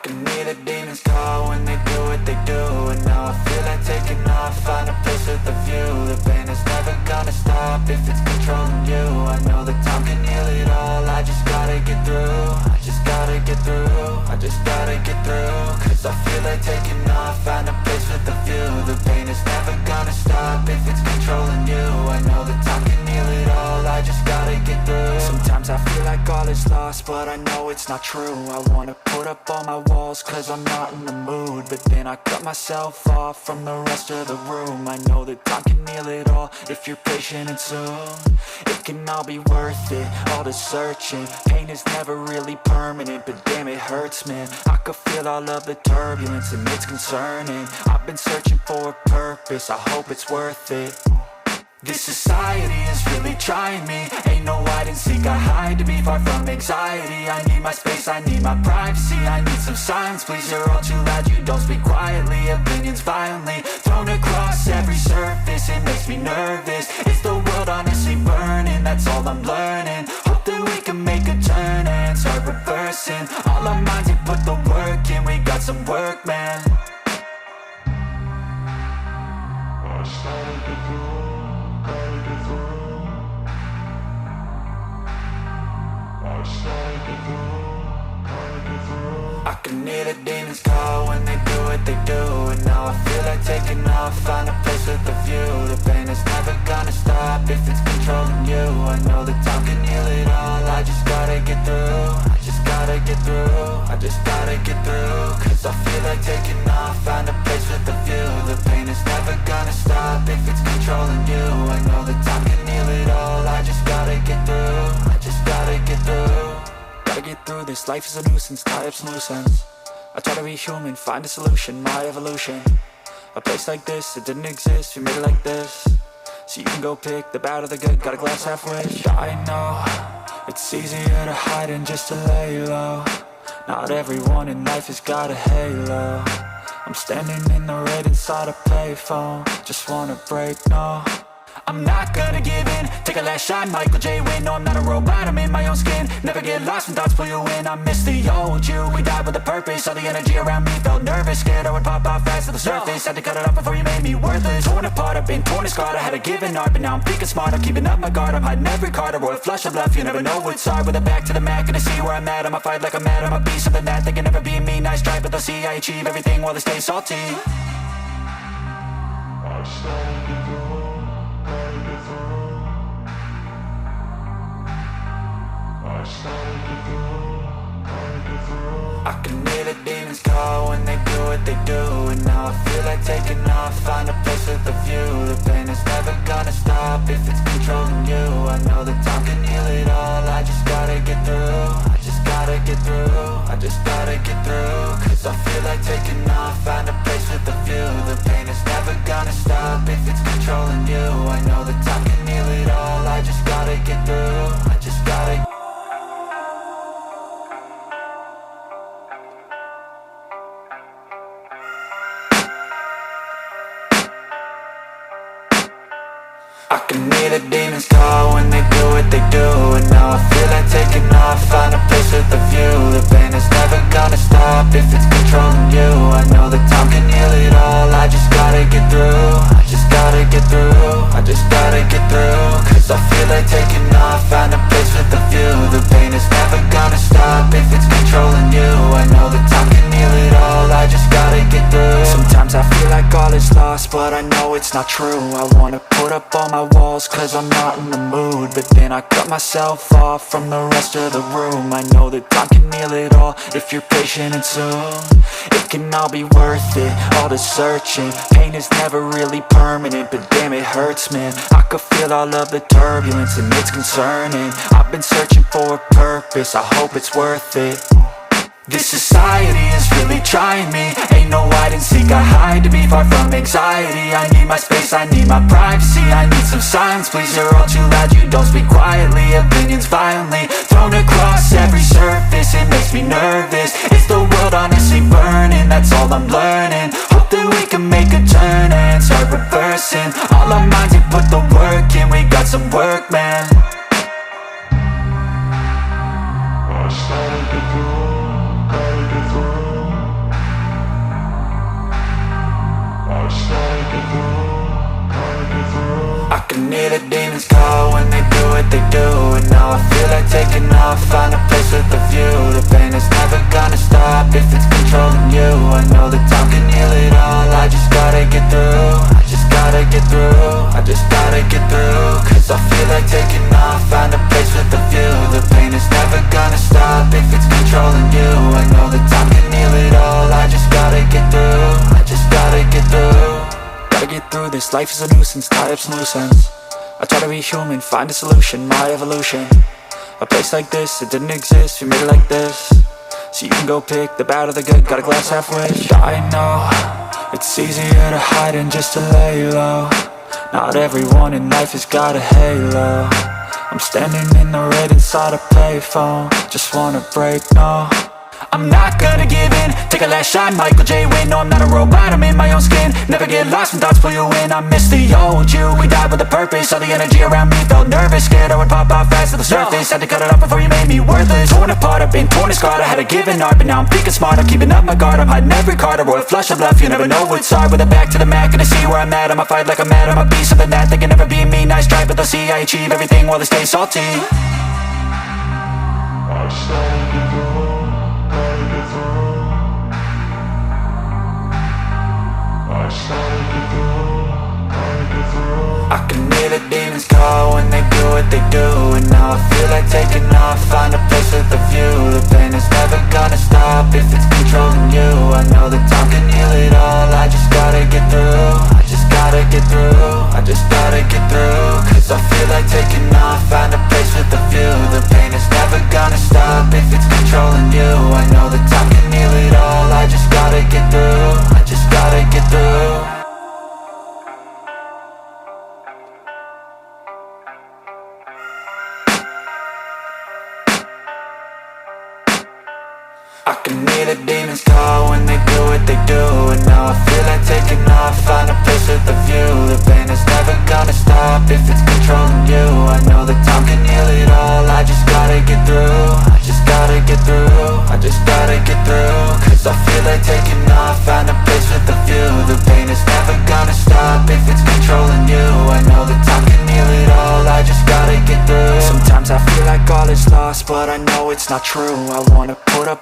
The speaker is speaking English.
can hear the demons call when they do what they do. And now I feel like taking off, find a place with a view. The pain is never gonna stop if it's controlling you. I know that time can heal it all, I just gotta get through. I just gotta get through, I just gotta get through. Cause I feel like taking off, find a place with a view. The pain is never gonna stop if it's controlling you. I know that time can heal it all, I just gotta get through. Sometimes I feel like all is lost, but I know it's not true. I wanna put up all my walls cause I'm not in the mood, but then I cut myself off from the rest of the room. I know that time can heal it all if you're patient and soon it can all be worth it, all the searching. Pain is never really permanent, but damn it hurts, man. I could feel all of the turbulence and it's concerning. I've been searching for a purpose, I hope it's worth it. This society is really trying me. Ain't no hide and seek, I hide to be far from anxiety. I need my space, I need my privacy. I need some silence, please, you're all too loud. You don't speak quietly, opinions violently thrown across every surface. It makes me nervous, is the world honestly burning? That's all I'm learning. Hope that we can make a turn and start reversing all our minds and put the work in. We got some work, man. I started to do. I can hear the demons call when they do what they do. And now I feel like taking off, find a place with a view. The pain is never gonna stop if it's controlling you. I know that time can heal it all, I just gotta get through. I just gotta get through, I just gotta get through. Cause I feel like taking off, find a place with a view. The pain is never gonna stop if it's controlling you. I know that time can heal it all, I just gotta get through. I just gotta get through. Gotta get through this, life is a nuisance, tie up some loose ends. I try to be human, find a solution, my evolution. A place like this, it didn't exist, we made it like this. So you can go pick the bad or the good, got a glass half wish. I know, it's easier to hide than just to lay low. Not everyone in life has got a halo. I'm standing in the red inside a payphone, just wanna break, no. I'm not gonna give in, take a last shot, Michael J. Win. No, I'm not a robot, I'm in my own skin. Never get lost when thoughts pull you in. I miss the old you, we died with a purpose. All the energy around me felt nervous, scared I would pop out fast to the surface. Had to cut it off before you made me worthless. Torn apart, I've been torn and scarred. I had a given art, but now I'm thinking smart. I'm keeping up my guard, I'm hiding every card. A royal flush of love, you never know what's hard. With a back to the mat, gonna see where I'm at. I'ma fight like I'm mad, I'ma be something that they can never be me. Nice try, but they'll see I achieve everything while they stay salty. I started to go. I can hear the demons call when they do what they do. And now I feel like taking off, find a place with a view. The pain is never gonna stop if it's controlling you. I know that time can heal it all, I just gotta get through. I just gotta get through, I just gotta get through. Cause I feel like taking off, find a place with a view. The pain is never gonna stop if it's controlling you. I know that time can heal it all, I just gotta get through. I just gotta. I can hear the demons call when they do what they do. And now I feel like taking off, find a place with a view. The pain is never gonna stop if it's controlling you. I know that time can heal it all, I just gotta get through. I just gotta get through, I just gotta get through. Cause I feel like taking off, find a place with a view. The pain is never gonna stop if it's controlling you. I know that time can heal it all, I just gotta get through. Sometimes I feel like all is lost, but I know it's not true. I wanna put up all my walls cause I'm not in the mood, but then I cut myself off from the rest of the room. I know that time can heal it all if you're patient and soon it can all be worth it, all the searching. Pain is never really permanent, but damn it hurts, man. I could feel all of the turbulence and it's concerning. I've been searching for a purpose, I hope it's worth it. This society is really trying me. Ain't no hide and seek, I hide to be far from anxiety. I need my space, I need my privacy. I need some silence, please, you're all too loud. You don't speak quietly, opinions violently thrown across every surface. It makes me nervous, is the world honestly burning? That's all I'm learning. Hope that we can make a turn and start reversing all our minds and put the work in. We got some work, man. I started to go. I can hear the demons call when they do what they do. And now I feel like taking off, find a place with a view. The pain is never gonna stop if it's controlling you. I know that time can heal it all, I just gotta get through. I just gotta get through, I just gotta get through. Cause I feel like taking off, find a place with a view. The pain is never gonna stop if it's controlling you. I know that time can heal it all, I just gotta get through. I just gotta get through. Gotta get through this, life is a nuisance, tie up some loose ends. I try to be human, find a solution, my evolution. A place like this, it didn't exist, we made it like this. So you can go pick the bad or the good, got a glass halfway. I know, it's easier to hide than just to lay low. Not everyone in life has got a halo. I'm standing in the red inside a payphone, just wanna break, no. I'm not gonna give in, take a last shot, Michael J. Win. No, I'm not a robot, I'm in my own skin. Never get lost when thoughts pull you in. I miss the old you, we died with a purpose. All the energy around me felt nervous, scared I would pop off fast to the surface. Had to cut it off before you made me worthless. Torn apart, I've been torn and scarred. I had a given art, but now I'm thinking smart. I'm keeping up my guard, I'm hiding every card. A royal flush of left, you never know what's hard. With a back to the mat, gonna see where I'm at. I'ma fight like I'm mad, I'ma be something that they can never be me. Nice try, but they'll see I achieve everything while they stay salty. I can hear the demons call when they do what they do. And now I feel like taking off, find a place with a view. The pain is never gonna stop if it's controlling you. I know that time can heal it all, I just gotta get through. I just gotta get through, I just gotta get through. Cause I feel like taking off, find a place with a view. The pain is never gonna stop if it's controlling you. I know that time can heal it all, I just gotta get through. I just gotta get through. I can hear the demons call when they do what they do. And now I feel like taking off, find a place with a view. The pain is never gonna stop if it's controlling you. I know that time can heal it all, I just gotta get through. I just gotta get through, I just gotta get through. Cause I feel like taking off, find a place with a view. The pain is never gonna stop if it's controlling you. I know that time can heal it all, I just gotta get through. Sometimes I feel like all is lost, but I know it's not true. I wanna put up